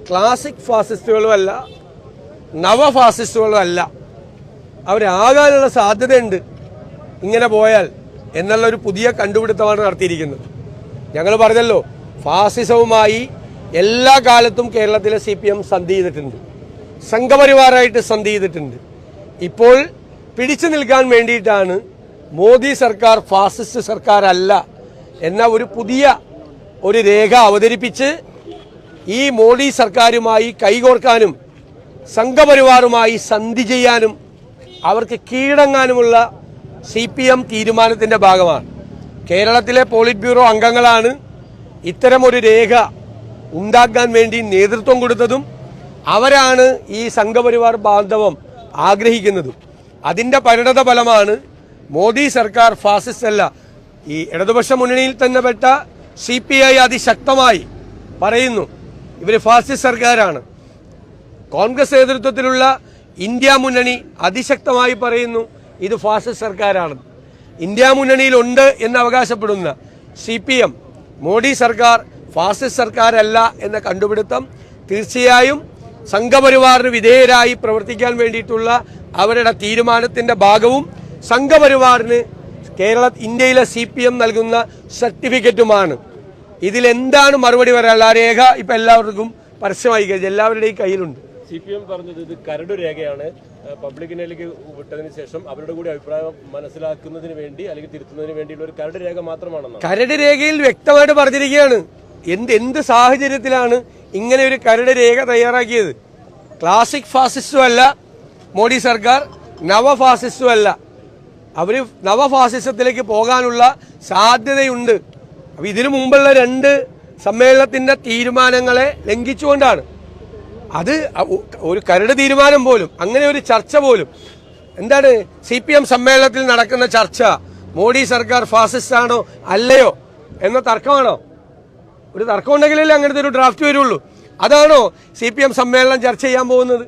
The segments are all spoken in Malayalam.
ക്ലാസിക് ഫാസിസ്റ്റുകളും അല്ല, നവ ഫാസിസ്റ്റുകളും അല്ല. അവരാകാനുള്ള സാധ്യതയുണ്ട് ഇങ്ങനെ പോയാൽ എന്നുള്ളൊരു പുതിയ കണ്ടുപിടുത്തമാണ് നടത്തിയിരിക്കുന്നത്. ഞങ്ങൾ പറഞ്ഞല്ലോ, ഫാസിസവുമായി എല്ലാ കാലത്തും കേരളത്തിലെ CPM സന്ധി ചെയ്തിട്ടുണ്ട്, സംഘപരിവാറായിട്ട് സന്ധി ചെയ്തിട്ടുണ്ട്. ഇപ്പോൾ പിടിച്ചു നിൽക്കാൻ വേണ്ടിയിട്ടാണ് മോദി സർക്കാർ ഫാസിസ്റ്റ് സർക്കാർ അല്ല എന്ന ഒരു പുതിയ ഒരു രേഖ അവതരിപ്പിച്ച് ഈ മോദി സർക്കാരുമായി കൈകോർക്കാനും സംഘപരിവാറുമായി സന്ധി ചെയ്യാനും അവർക്ക് കീഴടങ്ങാനുമുള്ള CPM തീരുമാനത്തിൻ്റെ ഭാഗമാണ്. കേരളത്തിലെ പോളിറ്റ് ബ്യൂറോ അംഗങ്ങളാണ് ഇത്തരമൊരു രേഖ ഉണ്ടാക്കാൻ വേണ്ടി നേതൃത്വം കൊടുത്തതും അവരാണ് ഈ സംഘപരിവാർ ബാന്ധവം ആഗ്രഹിക്കുന്നതും. അതിൻ്റെ പരിണത ഫലമാണ് മോദി സർക്കാർ ഫാസിസ്റ്റ് അല്ല. ഈ ഇടതുപക്ഷ മുന്നണിയിൽ തന്നെ പെട്ട CPI അതിശക്തമായി പറയുന്നു ഇവർ ഫാസിസ്റ്റ് സർക്കാരാണ്. കോൺഗ്രസ് നേതൃത്വത്തിലുള്ള ഇന്ത്യ മുന്നണി അതിശക്തമായി പറയുന്നു ഇത് ഫാസിസ്റ്റ് സർക്കാരാണ്. ഇന്ത്യ മുന്നണിയിലുണ്ട് എന്ന് അവകാശപ്പെടുന്ന CPM മോഡി സർക്കാർ ഫാസിസ്റ്റ് സർക്കാരല്ല എന്ന കണ്ടുപിടുത്തം തീർച്ചയായും സംഘപരിവാറിന് വിധേയരായി പ്രവർത്തിക്കാൻ വേണ്ടിയിട്ടുള്ള അവരുടെ തീരുമാനത്തിൻ്റെ ഭാഗവും സംഘപരിവാറിന് ഇന്ത്യയിലെ CPM നൽകുന്ന സർട്ടിഫിക്കറ്റുമാണ്. ഇതിലെന്താണ് മറുപടി പറയാനുള്ള ആ രേഖ ഇപ്പം എല്ലാവർക്കും പരസ്യമായി കഴിഞ്ഞു, എല്ലാവരുടെയും കയ്യിലുണ്ട്. CPM പറഞ്ഞത് ഇത് കരട് രേഖയാണ്, പബ്ലിക്കിലേക്ക് വിട്ടതിന് ശേഷം അവരുടെ കൂടി അഭിപ്രായം മനസ്സിലാക്കുന്നതിന് വേണ്ടി അല്ലെങ്കിൽ തിരുത്തുന്നതിന് വേണ്ടിയുള്ള ഒരു കരട് രേഖ മാത്രമാണെന്ന്. കരട് രേഖയിൽ വ്യക്തമായിട്ട് പറഞ്ഞിരിക്കുകയാണ് എന്ത് സാഹചര്യത്തിലാണ് ഇങ്ങനെ ഒരു കരട് രേഖ തയ്യാറാക്കിയത്. ക്ലാസിക് ഫാസിസ്റ്റും അല്ല മോഡി സർക്കാർ, നവ ഫാസിസ്റ്റും അല്ല. അവർ നവ ഫാസിസത്തിലേക്ക് പോകാനുള്ള സാധ്യതയുണ്ട്. അപ്പം ഇതിനു മുമ്പുള്ള 2 സമ്മേളനത്തിൻ്റെ തീരുമാനങ്ങളെ ലംഘിച്ചുകൊണ്ടാണ്. അത് ഒരു കരട് തീരുമാനം പോലും, അങ്ങനെ ഒരു ചർച്ച പോലും, എന്താണ് CPM സമ്മേളനത്തിൽ നടക്കുന്ന ചർച്ച മോഡി സർക്കാർ ഫാസിസ്റ്റ് ആണോ അല്ലയോ എന്ന തർക്കമാണോ? ഒരു തർക്കം ഉണ്ടെങ്കിലല്ലേ അങ്ങനത്തെ ഒരു ഡ്രാഫ്റ്റ് വരുള്ളൂ. അതാണോ CPM സമ്മേളനം ചർച്ച ചെയ്യാൻ പോകുന്നത്?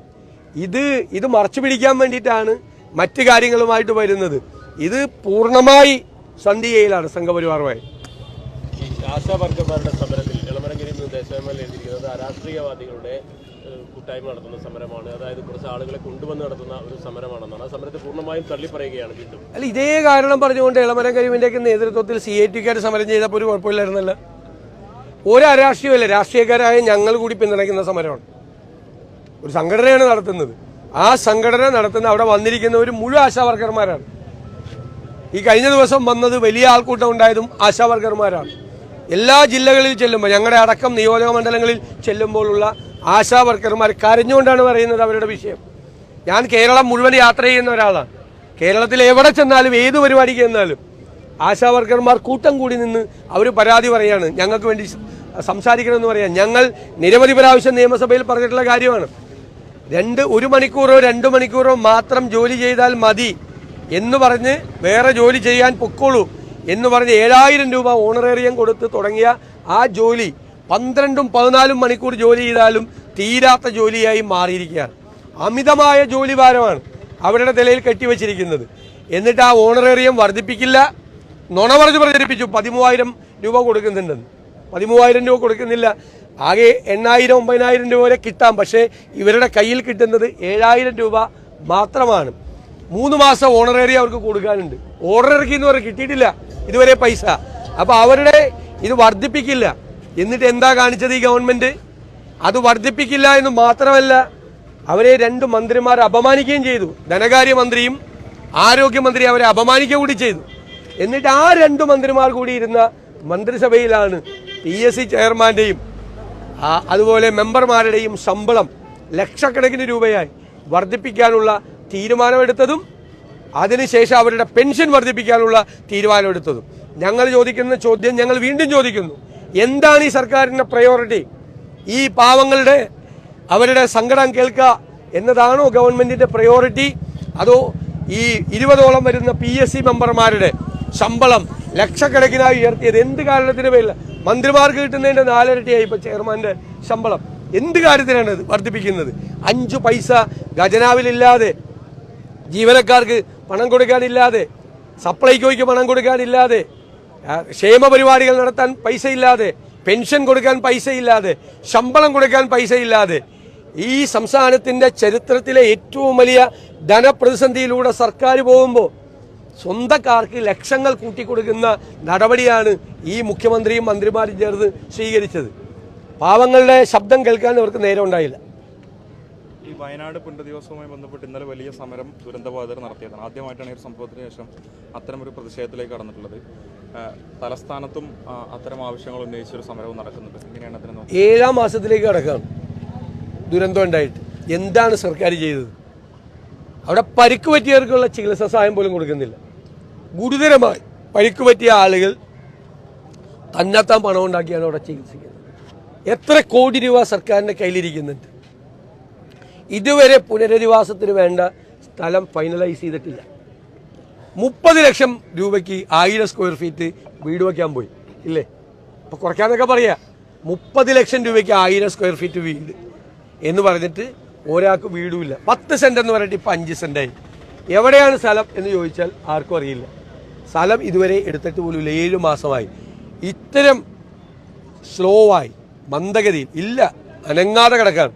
ഇത് മറച്ചു പിടിക്കാൻ വേണ്ടിയിട്ടാണ് മറ്റു കാര്യങ്ങളുമായിട്ട് വരുന്നത്. ഇത് പൂർണ്ണമായി സന്ധി ചെയ്യലാണ് സംഘപരിവാറുമായി. ആശാ വർക്കർമാരുടെ സമരത്തിൽ എളമരങ്കരയിൽ നിന്ന് ദേശാഭിമാനിൽ എഴുതിയിരിക്കുന്നത് അരാഷ്ട്രീയവാദികളുടെ കൂട്ടായ്മ നടത്തുന്ന സമരമാണ്, അതായത് കുറച്ച് ആളുകളെ കൊണ്ടുവന്ന് നടത്തുന്ന ഒരു സമരമാണെന്നാണ്. ആ സമരത്തെ പൂർണ്ണമായും തള്ളിപ്പറയുകയാണ് വീണ്ടും. അല്ല, ഇതേ കാരണം പറഞ്ഞുകൊണ്ട് എളമരങ്കരിവിൻ്റെയൊക്കെ നേതൃത്വത്തിൽ CIT-കാർ സമരം ചെയ്തപ്പോൾ ഒരു കുഴപ്പമില്ലായിരുന്നല്ലോ. ഒരു അരാഷ്ട്രീയമല്ല, രാഷ്ട്രീയക്കാരായ ഞങ്ങൾ കൂടി പിന്തുണയ്ക്കുന്ന സമരമാണ്. ഒരു സംഘടനയാണ് നടത്തുന്നത്. ആ സംഘടന നടത്തുന്ന അവിടെ വന്നിരിക്കുന്നവർ മുഴുവൻ ആശാവർക്കർമാരാണ്. ഈ കഴിഞ്ഞ ദിവസം വന്നത് വലിയ ആൾക്കൂട്ടം ഉണ്ടായതും ആശാവർക്കർമാരാണ്. എല്ലാ ജില്ലകളിൽ ചെല്ലുമ്പോൾ, ഞങ്ങളുടെ അടക്കം നിയോജക മണ്ഡലങ്ങളിൽ ചെല്ലുമ്പോഴുള്ള ആശാവർക്കർമാർ കരഞ്ഞുകൊണ്ടാണ് പറയുന്നത് അവരുടെ വിഷയം. ഞാൻ കേരളം മുഴുവൻ യാത്ര ചെയ്യുന്ന ഒരാളാണ്. കേരളത്തിൽ എവിടെ ചെന്നാലും ഏത് പരിപാടിക്ക് ചെന്നാലും ആശാവർക്കർമാർ കൂട്ടം കൂടി നിന്ന് അവർ പരാതി പറയാണ്, ഞങ്ങൾക്ക് വേണ്ടി സംസാരിക്കണമെന്ന് പറയാം. ഞങ്ങൾ നിരവധി പ്രാവശ്യം നിയമസഭയിൽ പറഞ്ഞിട്ടുള്ള കാര്യമാണ്. 1 മണിക്കൂറോ 2 മണിക്കൂറോ മാത്രം ജോലി ചെയ്താൽ മതി എന്ന് പറഞ്ഞ് വേറെ ജോലി ചെയ്യാൻ പൊക്കോളൂ എന്ന് പറഞ്ഞ് 7000 രൂപ ഓണറേറിയം കൊടുത്ത് തുടങ്ങിയ ആ ജോലി 12-14 മണിക്കൂർ ജോലി ചെയ്താലും തീരാത്ത ജോലിയായി മാറിയിരിക്കുകയാണ്. അമിതമായ ജോലി ഭാരമാണ് അവരുടെ തലയിൽ കെട്ടിവെച്ചിരിക്കുന്നത്. എന്നിട്ട് ആ ഓണറേറിയം വർദ്ധിപ്പിക്കില്ല, നുണ പറഞ്ഞ് പ്രചരിപ്പിച്ചു 13,000 രൂപ കൊടുക്കുന്നുണ്ടെന്ന്. 13,000 രൂപ കൊടുക്കുന്നില്ല, ആകെ 8,000-9,000 രൂപ വരെ കിട്ടാം. പക്ഷേ ഇവരുടെ കയ്യിൽ കിട്ടുന്നത് 7,000 രൂപ മാത്രമാണ്. 3 മാസം ഓണറേറിയം അവർക്ക് കൊടുക്കാനുണ്ട്. ഓർഡർ ഇറക്കിയെന്ന് പറഞ്ഞ് കിട്ടിയിട്ടില്ല ഇതുവരെ പൈസ. അപ്പോൾ അവരുടെ ഇത് വർദ്ധിപ്പിക്കില്ല. എന്നിട്ട് എന്താ കാണിച്ചത് ഈ ഗവൺമെൻറ്? അത് വർദ്ധിപ്പിക്കില്ല എന്ന് മാത്രമല്ല, അവരെ 2 മന്ത്രിമാർ അപമാനിക്കുകയും ചെയ്തു. ധനകാര്യമന്ത്രിയും ആരോഗ്യമന്ത്രിയും അവരെ അപമാനിക്കുക കൂടി ചെയ്തു. എന്നിട്ട് ആ 2 മന്ത്രിമാർ കൂടി ഇരുന്ന മന്ത്രിസഭയിലാണ് PSC ചെയർമാൻ്റെയും അതുപോലെ മെമ്പർമാരുടെയും ശമ്പളം ലക്ഷക്കണക്കിന് രൂപയായി വർദ്ധിപ്പിക്കാനുള്ള തീരുമാനമെടുത്തതും അതിനുശേഷം അവരുടെ പെൻഷൻ വർദ്ധിപ്പിക്കാനുള്ള തീരുമാനമെടുത്തതും. ഞങ്ങൾ ചോദിക്കുന്ന ചോദ്യം ഞങ്ങൾ വീണ്ടും ചോദിക്കുന്നു, എന്താണ് ഈ സർക്കാരിൻ്റെ പ്രയോറിറ്റി? ഈ പാവങ്ങളുടെ അവരുടെ സങ്കടം കേൾക്കുക എന്നതാണോ ഗവൺമെൻറ്റിൻ്റെ പ്രയോറിറ്റി? അതോ ഈ 20ഓളം വരുന്ന PSC മെമ്പർമാരുടെ ശമ്പളം ലക്ഷക്കണക്കിനായി ഉയർത്തിയത് എന്ത് കാരണത്തിന് പേരില്ല? മന്ത്രിമാർക്ക് കിട്ടുന്നതിൻ്റെ 4 ഇരട്ടിയായി ഇപ്പോൾ ചെയർമാൻ്റെ ശമ്പളം. എന്ത് കാര്യത്തിനാണ് ഇത് വർദ്ധിപ്പിക്കുന്നത്? 5 പൈസ ഖജനാവിലില്ലാതെ, ജീവനക്കാർക്ക് പണം കൊടുക്കാനില്ലാതെ, സപ്ലൈകോയ്ക്ക് പണം കൊടുക്കാനില്ലാതെ, ക്ഷേമ പരിപാടികൾ നടത്താൻ പൈസ ഇല്ലാതെ പെൻഷൻ കൊടുക്കാൻ പൈസയില്ലാതെ, ശമ്പളം കൊടുക്കാൻ പൈസയില്ലാതെ ഈ സംസ്ഥാനത്തിന്റെ ചരിത്രത്തിലെ ഏറ്റവും വലിയ ധനപ്രതിസന്ധിയിലൂടെ സർക്കാർ പോകുമ്പോൾ സ്വന്തക്കാർക്ക് ലക്ഷങ്ങൾ കൂട്ടിക്കൊടുക്കുന്ന നടപടിയാണ് ഈ മുഖ്യമന്ത്രിയും മന്ത്രിമാരും ചേർന്ന് സ്വീകരിച്ചത്. പാവങ്ങളുടെ ശബ്ദം കേൾക്കാൻ അവർക്ക് നേരം ഉണ്ടായില്ല. ഈ വയനാട് പുനരധിവാസവുമായി ബന്ധപ്പെട്ട് ഇന്നലെ വലിയ സമരം ദുരന്തബാധിതർ നടത്തിയതാണ്. ആദ്യമായിട്ടാണ് ഈ ഒരു സംഭവത്തിന് ശേഷം അത്തരമൊരു പ്രതിഷേധത്തിലേക്ക് കടന്നിട്ടുള്ളത്. തലസ്ഥാനത്തും അത്തരം ആവശ്യങ്ങൾ ഉന്നയിച്ചൊരു സമരവും നടക്കുന്നുണ്ട്. എങ്ങനെയാണ് അതിനെ നോക്കുന്നത്? 7-ാം മാസത്തിലേക്ക് കടക്കുകയാണ് ദുരന്തം ഉണ്ടായിട്ട്. എന്താണ് സർക്കാർ ചെയ്തത്? അവിടെ പരിക്ക് പറ്റിയവർക്കുള്ള ചികിത്സാ സഹായം പോലും കൊടുക്കുന്നില്ല. ഗുരുതരമായി പരിക്ക് പറ്റിയ ആളുകൾ തന്നെത്താൻ പണം ഉണ്ടാക്കിയാണ് അവിടെ ചികിത്സിക്കുന്നത്. എത്ര കോടി രൂപ സർക്കാരിൻ്റെ കയ്യിലിരിക്കുന്നുണ്ട്. ഇതുവരെ പുനരധിവാസത്തിന് വേണ്ട സ്ഥലം ഫൈനലൈസ് ചെയ്തിട്ടില്ല. 30 ലക്ഷം രൂപയ്ക്ക് 1000 സ്ക്വയർ ഫീറ്റ് വീട് വയ്ക്കാൻ പോയി ഇല്ലേ? അപ്പോൾ കുറയ്ക്കാന്നൊക്കെ പറയാ. 30 ലക്ഷം രൂപയ്ക്ക് 1000 സ്ക്വയർ ഫീറ്റ് വീട് എന്ന് പറഞ്ഞിട്ട് ഒരാൾക്ക് വീടുമില്ല. 10 സെന്റ് എന്ന് പറഞ്ഞിട്ട് ഇപ്പം 5 സെന്റായി. എവിടെയാണ് സ്ഥലം എന്ന് ചോദിച്ചാൽ ആർക്കും അറിയില്ല. സ്ഥലം ഇതുവരെ എടുത്തിട്ട് പോലും 7 മാസമായി. ഇത്തരം സ്ലോവായി മന്ദഗതിയിൽ ഇല്ല, അനങ്ങാതെ കിടക്കാൻ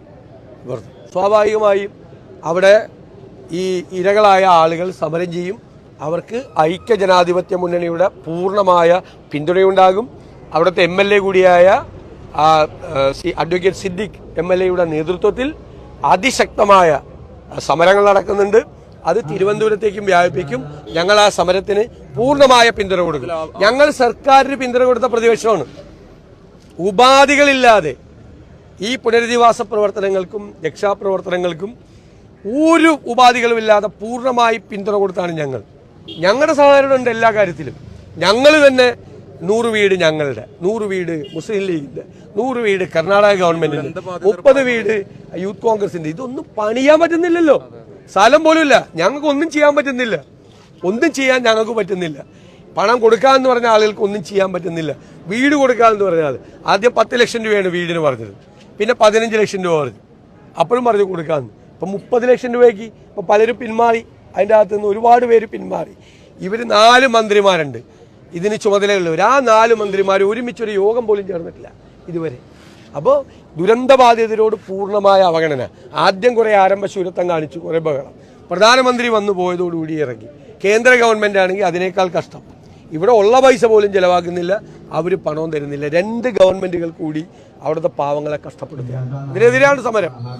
ഇവർ. സ്വാഭാവികമായും അവിടെ ഈ ഇരകളായ ആളുകൾ സമരം ചെയ്യും. അവർക്ക് ഐക്യജനാധിപത്യ മുന്നണിയുടെ പൂർണ്ണമായ പിന്തുണയുണ്ടാകും. അവിടുത്തെ MLA കൂടിയായ അഡ്വക്കേറ്റ് സിദ്ദിഖ് MLA നേതൃത്വത്തിൽ അതിശക്തമായ സമരങ്ങൾ നടക്കുന്നുണ്ട്. അത് തിരുവനന്തപുരത്തേക്കും വ്യാപിപ്പിക്കും. ഞങ്ങൾ ആ സമരത്തിന് പൂർണ്ണമായ പിന്തുണ കൊടുക്കും. ഞങ്ങൾ സർക്കാരിന് പിന്തുണ കൊടുത്ത പ്രതിപക്ഷമാണ്. ഉപാധികളില്ലാതെ ഈ പുനരധിവാസ പ്രവർത്തനങ്ങൾക്കും രക്ഷാപ്രവർത്തനങ്ങൾക്കും ഒരു ഉപാധികളുമില്ലാതെ പൂർണ്ണമായി പിന്തുണ കൊടുത്താണ് ഞങ്ങൾ. ഞങ്ങളുടെ സഹകരണമുണ്ട് എല്ലാ കാര്യത്തിലും. ഞങ്ങൾ തന്നെ 100 വീട് ഞങ്ങളുടെ, 100 വീട് മുസ്ലിം ലീഗിന്റെ, 100 വീട് കർണാടക ഗവൺമെന്റിന്റെ, 30 വീട് യൂത്ത് കോൺഗ്രസിന്റെ. ഇതൊന്നും പണിയാൻ പറ്റുന്നില്ലല്ലോ. സ്ഥലം പോലുമില്ല. ഞങ്ങൾക്ക് ഒന്നും ചെയ്യാൻ പറ്റുന്നില്ല. ഒന്നും ചെയ്യാൻ ഞങ്ങൾക്ക് പറ്റുന്നില്ല. പണം കൊടുക്കാമെന്ന് പറഞ്ഞ ആളുകൾക്ക് ഒന്നും ചെയ്യാൻ പറ്റുന്നില്ല. വീട് കൊടുക്കാമെന്ന് പറഞ്ഞാൽ ആദ്യം 10 ലക്ഷം രൂപയാണ് വീടിന് പറഞ്ഞത്. പിന്നെ 15 ലക്ഷം രൂപ പറഞ്ഞു. അപ്പോഴും പറഞ്ഞു കൊടുക്കാമെന്ന്. ഇപ്പം 30 ലക്ഷം രൂപയ്ക്ക് ഇപ്പം പലരും പിന്മാറി. അതിൻ്റെ അകത്ത് നിന്ന് ഒരുപാട് പേര് പിന്മാറി. ഇവർ 4 മന്ത്രിമാരുണ്ട് ഇതിന് ചുമതലയുള്ളവർ. ആ 4 മന്ത്രിമാർ ഒരുമിച്ചൊരു യോഗം പോലും ചേർന്നിട്ടില്ല ഇതുവരെ. അപ്പോൾ ദുരന്തബാധിതരോട് പൂർണ്ണമായ അവഗണന. ആദ്യം കുറേ ആരംഭശൂരത്വം കാണിച്ചു, കുറേ ബഹളം. പ്രധാനമന്ത്രി വന്നു പോയതോടുകൂടി ഇറങ്ങി. കേന്ദ്ര ഗവൺമെൻറ് ആണെങ്കിൽ അതിനേക്കാൾ കഷ്ടം. ഇവിടെ ഉള്ള പൈസ പോലും ചിലവാക്കുന്നില്ല, അവർ പണവും തരുന്നില്ല. 2 ഗവൺമെൻറ്റുകൾ കൂടി അവിടുത്തെ പാവങ്ങളെ കഷ്ടപ്പെടുത്തുകയാണ്. ഇതിനെതിരാണ് സമരം.